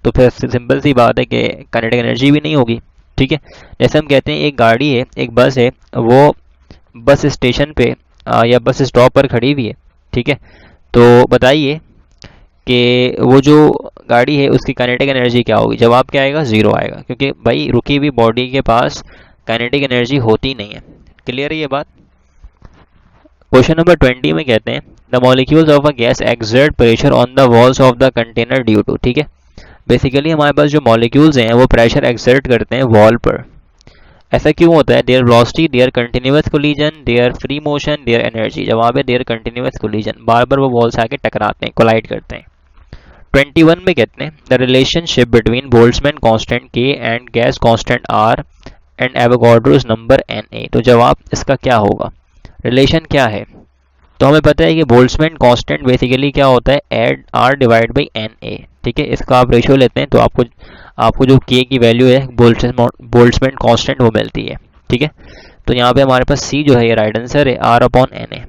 तो फिर सिंपल सी बात है कि काइनेटिक एनर्जी भी नहीं होगी, ठीक है। जैसे हम कहते हैं एक गाड़ी है, एक बस है, वो बस स्टेशन पे या बस स्टॉप पर खड़ी हुई है, ठीक है। तो बताइए कि वो जो गाड़ी है उसकी काइनेटिक एनर्जी क्या होगी, जवाब क्या आएगा, जीरो आएगा, क्योंकि भाई रुकी हुई बॉडी के पास काइनेटिक एनर्जी होती नहीं है। क्लियर है ये बात। क्वेश्चन नंबर 20 में कहते हैं the molecules of a gas exert pressure on the walls of the container due to, ठीक है। बेसिकली हमारे पास जो मॉलिक्यूल्स हैं वो प्रेशर एक्सर्ट करते हैं वॉल पर। ऐसा क्यों होता है, their velocity, their continuous collision, their free motion, their energy, जवाब है देयर कंटिन्यूअस कोलिजन, बार बार वो वॉल से आके टकराते हैं, कोलाइड करते हैं। 21 में कहते हैं the relationship between Boltzmann constant K and gas constant R and Avogadro's number Na। तो जवाब इसका क्या होगा, रिलेशन क्या है, तो हमें पता है कि बोल्ट्जमैन कांस्टेंट बेसिकली क्या होता है, add R divide by N A, ठीक है। इसका आप रेशियो लेते हैं तो आपको जो के की वैल्यू है बोल्ट्जमैन कांस्टेंट वो मिलती है, ठीक है। तो यहाँ पे हमारे पास सी जो है ये राइट आंसर है, R upon N A.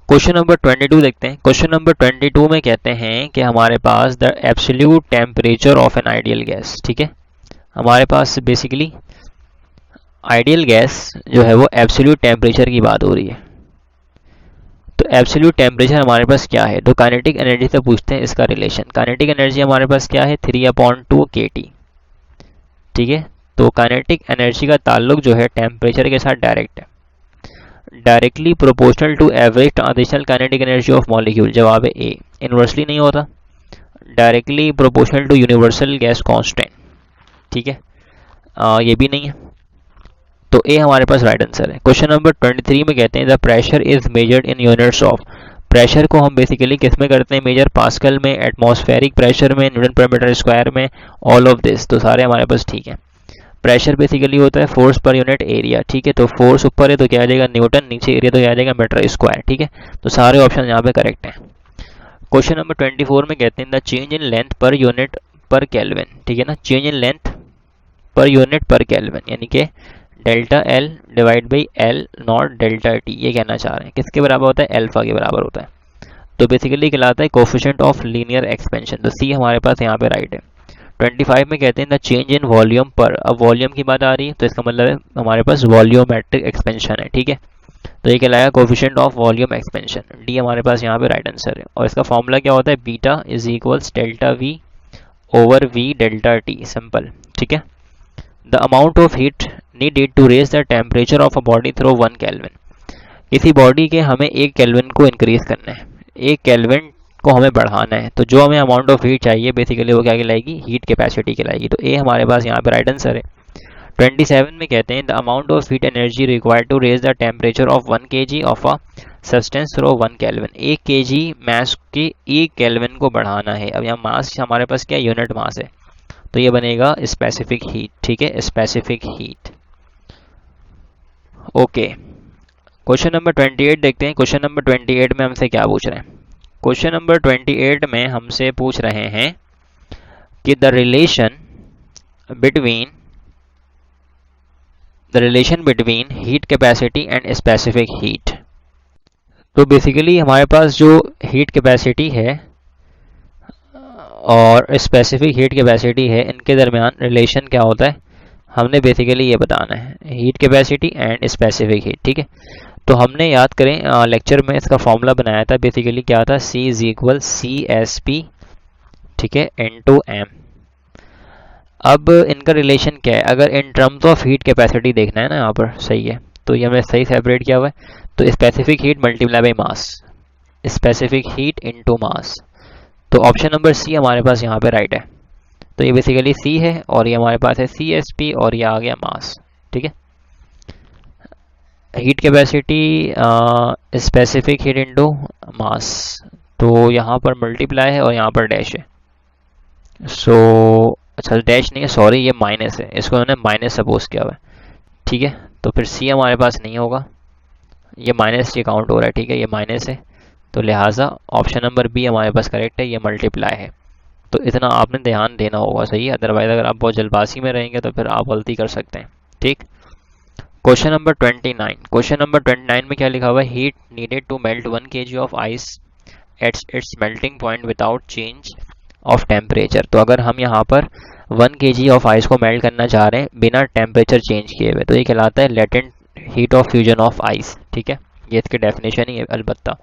Question number 22 देखते हैं। क्वेश्चन नंबर 22 में कहते हैं कि हमारे पास the absolute temperature of an ideal gas, ठीक है। हमारे पास बेसिकली आइडियल गैस जो है वो एब्सोल्यूट टेम्परेचर की बात हो रही है। तो एब्सोल्यूट टेम्परेचर हमारे पास क्या है, तो काइनेटिक एनर्जी से पूछते हैं इसका रिलेशन। काइनेटिक एनर्जी हमारे पास क्या है, 3/2 kT, ठीक है। तो काइनेटिक एनर्जी का ताल्लुक जो है टेम्परेचर के साथ डायरेक्ट है, directly proportional to average transitional kinetic energy of molecule. जवाब है ए। इनवर्सली नहीं होता, directly proportional to universal gas constant, ठीक है। ये भी नहीं है, तो ए हमारे पास राइट आंसर है। क्वेश्चन नंबर 23 में कहते हैं the pressure is measured in units of. Pressure को हम बेसिकली किस में करते हैं मेजर, पास्कल में, एटमॉस्फेरिक प्रेशर में, न्यूटन पर मीटर स्क्वायर में, ऑल ऑफ दिस। तो सारे हमारे पास ठीक है। प्रेशर बेसिकली होता है फोर्स पर यूनिट एरिया, ठीक है। तो फोर्स ऊपर है तो क्या आ जाएगा न्यूटन, नीचे एरिया तो क्या आ जाएगा मीटर स्क्वायर, ठीक है। तो सारे ऑप्शन यहाँ पे करेक्ट हैं। क्वेश्चन नंबर 24 में कहते हैं the change in length per unit पर केल्विन, ठीक है ना। Change in length per unit पर केल्विन यानी कि delta L divide by L not delta T, ये कहना चाह रहे हैं। किसके बराबर होता है, अल्फा के बराबर होता है। तो बेसिकली कहलाता है कोफिशिएंट ऑफ लीनियर एक्सपेंशन। तो सी हमारे पास यहाँ पे राइट है। 25 में कहते हैं द चेंज इन वॉल्यूम पर। अब वॉल्यूम की बात आ रही है तो इसका मतलब है हमारे पास वॉल्यूमेट्रिक एक्सपेंशन है, ठीक है। तो ये कहलाएगा coefficient of volume expansion. D हमारे पास यहाँ पे राइट आंसर है। और इसका फॉर्मूला क्या होता है, beta is equals delta V over V delta T, simple, ठीक है। The amount of heat needed to raise the temperature of a body through 1 kelvin. किसी बॉडी के हमें 1 केल्विन को इंक्रीज करना है, 1 केल्विन को हमें बढ़ाना है, तो जो हमें अमाउंट ऑफ हीट चाहिए बेसिकली वो क्या कहलाएगी, हीट कैपेसिटी कहलाएगी। तो ए हमारे पास यहाँ पे राइट आंसर है। 27 में कहते हैं the amount of heat energy required to raise the temperature of 1 kg of a substance through 1 kelvin. 1 kg mass के 1 केल्विन को बढ़ाना है। अब यहाँ मास हमारे पास क्या, यूनिट मास है, तो ये बनेगा स्पेसिफिक हीट, ठीक है, specific heat. Okay, question number 28 देखते हैं। क्वेश्चन नंबर 28 में हमसे क्या पूछ रहे हैं। क्वेश्चन नंबर 28 में हमसे पूछ रहे हैं कि the relation between heat capacity and specific heat. तो बेसिकली हमारे पास जो हीट कैपेसिटी है और स्पेसिफिक हीट कैपेसिटी है, इनके दरमियान रिलेशन क्या होता है, हमने बेसिकली ये बताना है, heat capacity and specific heat, ठीक है। तो हमने याद करें लेक्चर में इसका फॉर्मूला बनाया था, बेसिकली क्या था, C इज इक्वल CSP, ठीक है, इनटू M। अब इनका रिलेशन क्या है, अगर in terms of heat capacity देखना है ना यहाँ पर, सही है, तो ये हमने सही सेपरेट किया हुआ है। तो specific heat multiply by mass, specific heat into mass. तो ऑप्शन नंबर सी हमारे पास यहाँ पे राइट है। तो ये बेसिकली सी है और ये हमारे पास है CSP और ये आ गया मास, ठीक है। Heat capacity specific heat into mass, तो यहाँ पर मल्टीप्लाई है और यहाँ पर डैश है। अच्छा डैश नहीं है, सॉरी, ये माइनस है, इसको मैंने माइनस सपोज किया हुआ है, ठीक है। तो फिर सी हमारे पास नहीं होगा, ये माइनस ये काउंट हो रहा है, ठीक है, ये माइनस है, तो लिहाजा ऑप्शन नंबर बी हमारे पास करेक्ट है, ये मल्टीप्लाई है। तो इतना आपने ध्यान देना होगा, सही है, अदरवाइज अगर आप बहुत जल्दबाजी में रहेंगे तो फिर आप गलती कर सकते हैं, ठीक। Question number 29। क्वेश्चन नंबर 29 में क्या लिखा हुआ है, heat needed to melt 1 kg of ice at its melting point without change of temperature. तो अगर हम यहाँ पर 1 kg ऑफ आइस को मेल्ट करना चाह रहे हैं बिना टेम्परेचर चेंज किए हुए, तो ये कहलाता है latent heat of fusion of ice, ठीक है, ये इसकी डेफिनेशन ही है अलबत्ता।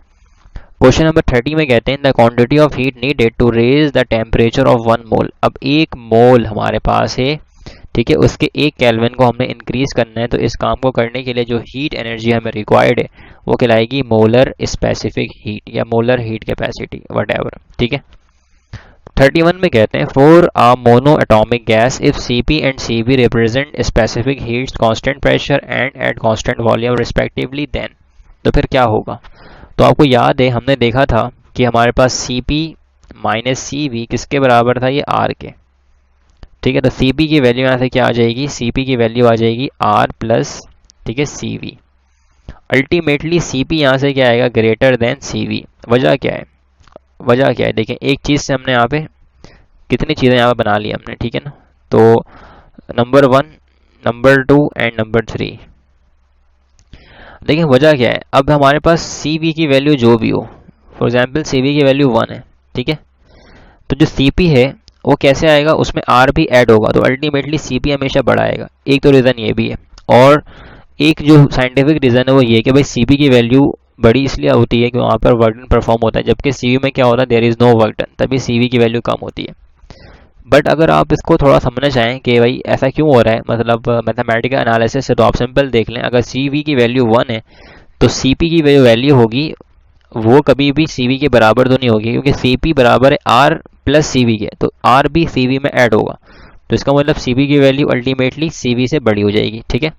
क्वेश्चन नंबर 30 में कहते हैं the quantity of heat needed to raise the temperature of 1 mole. अब 1 मोल हमारे पास है, ठीक है, उसके 1 केल्विन को हमने इंक्रीज करना है, तो इस काम को करने के लिए जो हीट एनर्जी हमें रिक्वायर्ड है वो कहलाएगी मोलर स्पेसिफिक हीट या मोलर हीट कैपेसिटी, व्हाटएवर, ठीक है। 31 में कहते हैं for a monoatomic gas if Cp and Cv represent specific heats constant pressure and at constant volume respectively, then, तो फिर क्या होगा। तो आपको याद है हमने देखा था कि हमारे पास Cp माइनस Cv किसके बराबर था, ये R के, ठीक है। तो Cp की वैल्यू यहाँ से क्या आ जाएगी, Cp की वैल्यू आ जाएगी R प्लस, ठीक है, Cv। अल्टीमेटली सी पी यहाँ से क्या आएगा, ग्रेटर देन सी वी। वजह क्या है, वजह क्या है, देखें एक चीज़ से हमने यहाँ पे कितनी चीज़ें यहाँ पे बना ली हमने, ठीक है ना। तो नंबर 1, नंबर 2 एंड नंबर 3। देखिए वजह क्या है, अब हमारे पास सी वी की वैल्यू जो भी हो, फॉर एग्जाम्पल सी वी की वैल्यू 1 है, ठीक है। तो जो सी पी है वो कैसे आएगा, उसमें आर भी ऐड होगा, तो अल्टीमेटली सी पी हमेशा बड़ा आएगा। एक तो रीज़न ये भी है, और एक जो साइंटिफिक रीज़न है वो ये कि भाई सी पी की वैल्यू बड़ी इसलिए होती है कि वहाँ पर वर्क डन परफॉर्म होता है, जबकि सी वी में क्या होता है, there is no work done, तभी सी वी की वैल्यू कम होती है। बट अगर आप इसको थोड़ा समझना चाहें कि भाई ऐसा क्यों हो रहा है, मतलब मैथमेटिकल एनालिसिस से, तो आप सिंपल देख लें, अगर सी वी की वैल्यू 1 है तो सी पी की वैल्यू होगी वो कभी भी सी वी के बराबर तो नहीं होगी, क्योंकि सी पी बराबर है आर प्लस सी वी के, तो आर भी सी वी में ऐड होगा, तो इसका मतलब सी वी की वैल्यू अल्टीमेटली सी वी से बड़ी हो जाएगी, ठीक है।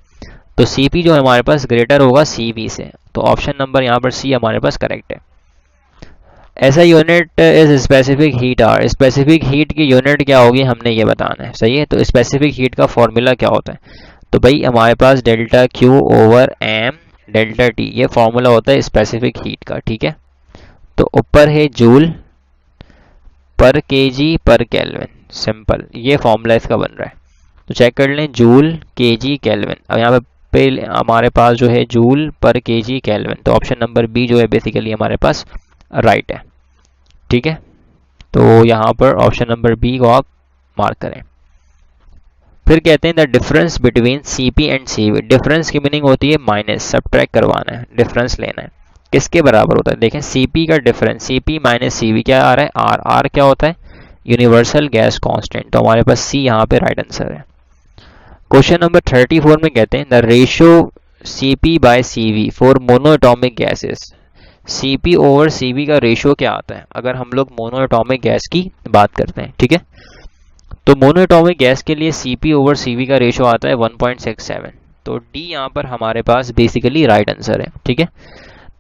तो सी पी जो हमारे पास ग्रेटर होगा सी वी से, तो ऑप्शन नंबर यहाँ पर सी हमारे पास करेक्ट है। ऐसा unit is specific heat are, specific heat की यूनिट क्या होगी हमने ये बताना है, सही है। तो स्पेसिफिक हीट का फॉर्मूला क्या होता है, तो भाई हमारे पास delta Q over M delta T, ये फॉर्मूला होता है स्पेसिफिक हीट का, ठीक है। तो ऊपर है जूल पर केजी पर केल्विन, सिंपल ये फॉर्मूला इसका बन रहा है। तो चेक कर लें, जूल केजी केल्विन, अब यहाँ पे हमारे पास जो है जूल पर केजी केल्विन, तो ऑप्शन नंबर बी जो है बेसिकली हमारे पास राइट है, ठीक है। तो यहाँ पर ऑप्शन नंबर बी को आप मार्क करें। फिर कहते हैं the difference between C P and C V, difference की मीनिंग होती है माइनस, सब्ट्रैक्ट करवाना है, डिफरेंस लेना है, किसके बराबर होता है। देखें सी पी का difference, C P minus C V क्या आ रहा है, आर, आर क्या होता है, यूनिवर्सल गैस कांस्टेंट, तो हमारे पास सी यहाँ पे राइट आंसर है। क्वेश्चन नंबर 34 में कहते हैं the ratio C P by C V for monoatomic gases, C P over C V का रेशियो क्या आता है अगर हम लोग मोनोएटॉमिक गैस की बात करते हैं, ठीक है। तो मोनोएटॉमिक गैस के लिए C P over C V का रेशियो आता है 1.67, तो डी यहाँ पर हमारे पास बेसिकली राइट आंसर है, ठीक है।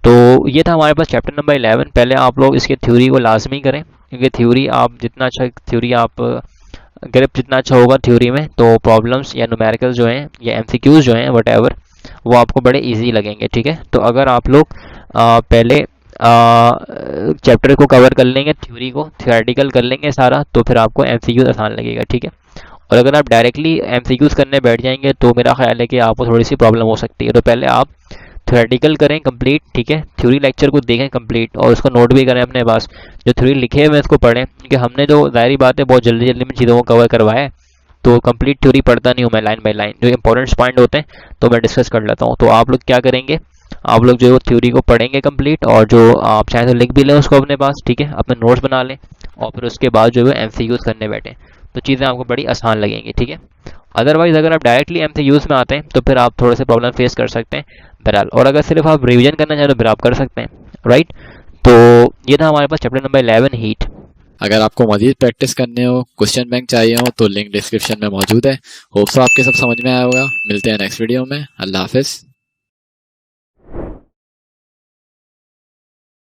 तो ये था हमारे पास चैप्टर नंबर 11। पहले आप लोग इसके थ्योरी को लाजमी करें, क्योंकि थ्योरी आप जितना अच्छा थ्योरी आप ग्रिप जितना अच्छा होगा थ्योरी में, तो प्रॉब्लम्स या न्यूमेरिकल जो हैं या एमसीक्यूज जो हैं व्हाटएवर वो आपको बड़े इजी लगेंगे, ठीक है। तो अगर आप लोग पहले चैप्टर को कवर कर लेंगे, थ्योरी को थियोरेटिकल कर लेंगे सारा, तो फिर आपको एमसीक्यूज आसान लगेगा, ठीक है। और अगर आप डायरेक्टली एमसीक्यूज करने बैठ जाएंगे तो मेरा ख्याल है कि आपको थोड़ी सी प्रॉब्लम हो सकती है। तो पहले आप थियोरेटिकल करें कंप्लीट, ठीक है, थ्योरी लेक्चर को देखें कंप्लीट, और उसको नोट भी करें अपने पास, जो थ्योरी लिखे हुए इसको पढ़ें, क्योंकि हमने जो जाहिर बात है बहुत जल्दी जल्दी में चीज़ों को कवर करवाया है, तो कंप्लीट थ्योरी पढ़ता नहीं हूँ मैं, लाइन बाय लाइन जो इंपॉर्टेंट पॉइंट होते हैं तो मैं डिस्कस कर लेता हूँ। तो आप लोग क्या करेंगे, आप लोग जो थ्योरी को पढ़ेंगे कंप्लीट, और जो आप चाहें तो लिख भी लें उसको अपने पास, ठीक है, अपने नोट्स बना लें, और फिर उसके बाद जो है एमसीक्यूज करने बैठें, तो चीज़ें आपको बड़ी आसान लगेंगी, ठीक है। अदरवाइज अगर आप डायरेक्टली एमसीक्यूज में आते हैं तो फिर आप थोड़े से प्रॉब्लम फेस कर सकते हैं बहरहाल, और अगर सिर्फ आप रिवीजन करना चाहें तो फिर आप कर सकते हैं, राइट। तो ये था हमारे पास चैप्टर नंबर 11 हीट। अगर आपको मजीद प्रैक्टिस करने हो, क्वेश्चन बैंक चाहिए हो, तो लिंक डिस्क्रिप्शन में मौजूद है। होप्स आपके सब समझ में आया होगा। मिलते हैं नेक्स्ट वीडियो में। अल्लाह हाफिज़।